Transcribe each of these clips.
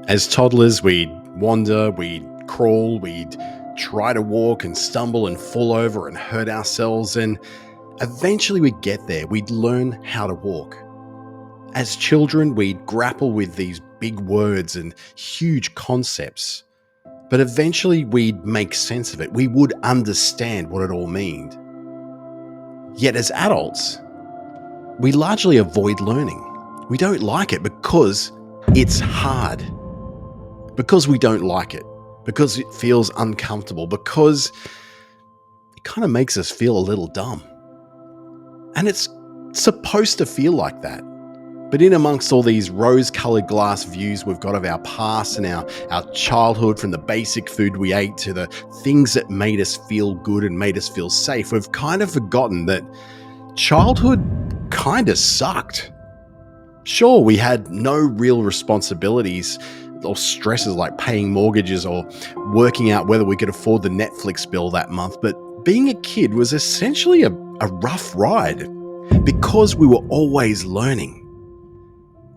As toddlers, we'd wander, we'd crawl, we'd try to walk and stumble and fall over and hurt ourselves, and eventually we'd get there. We'd learn how to walk. As children, we'd grapple with these big words and huge concepts, but eventually we'd make sense of it. We would understand what it all meant. Yet as adults, we largely avoid learning. We don't like it because it's hard. Because we don't like it. Because it feels uncomfortable. Because it kind of makes us feel a little dumb. And it's supposed to feel like that. But in amongst all these rose-coloured glass views we've got of our past and our childhood, from the basic food we ate to the things that made us feel good and made us feel safe, we've kind of forgotten that childhood kind of sucked. Sure, we had no real responsibilities or stresses like paying mortgages or working out whether we could afford the Netflix bill that month, but being a kid was essentially a rough ride because we were always learning.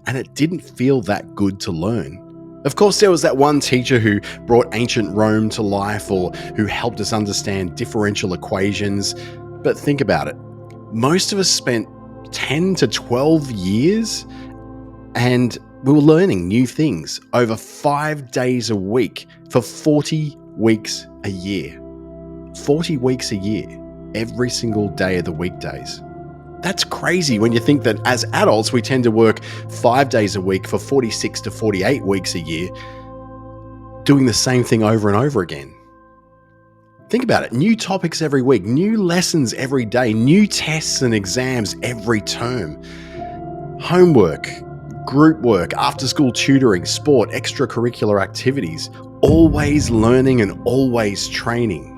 And it didn't feel that good to learn. Of course, there was that one teacher who brought ancient Rome to life or who helped us understand differential equations. But think about it. Most of us spent 10 to 12 years and we were learning new things over 5 days a week for 40 weeks a year. 40 weeks a year, every single day of the weekdays. That's crazy when you think that as adults, we tend to work 5 days a week for 46 to 48 weeks a year, doing the same thing over and over again. Think about it. New topics every week, new lessons every day, new tests and exams every term. Homework, group work, after-school tutoring, sport, extracurricular activities, always learning and always training.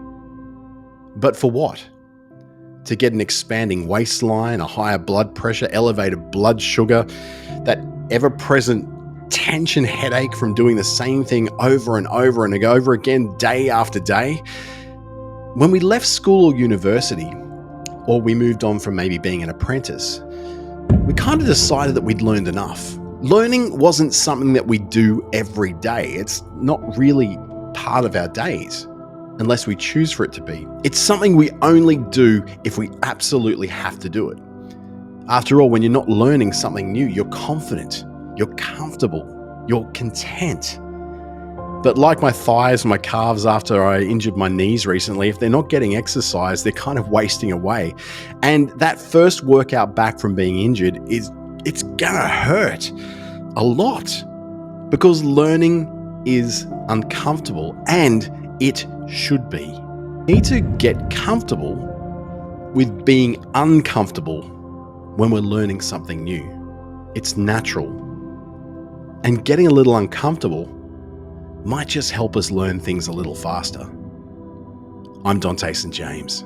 But for what? To get an expanding waistline, a higher blood pressure, elevated blood sugar, that ever-present tension headache from doing the same thing over and over and over again, day after day. When we left school or university, or we moved on from maybe being an apprentice, we kind of decided that we'd learned enough. Learning wasn't something that we do every day. It's not really part of our days, unless we choose for it to be. It's something we only do if we absolutely have to do it. After all, when you're not learning something new, you're confident, you're comfortable, you're content. But like my thighs and my calves after I injured my knees recently, if they're not getting exercise, they're kind of wasting away. And that first workout back from being injured it's gonna hurt a lot because learning is uncomfortable, and it should be. You need to get comfortable with being uncomfortable when we're learning something new. It's natural. And getting a little uncomfortable might just help us learn things a little faster. I'm Dante St. James.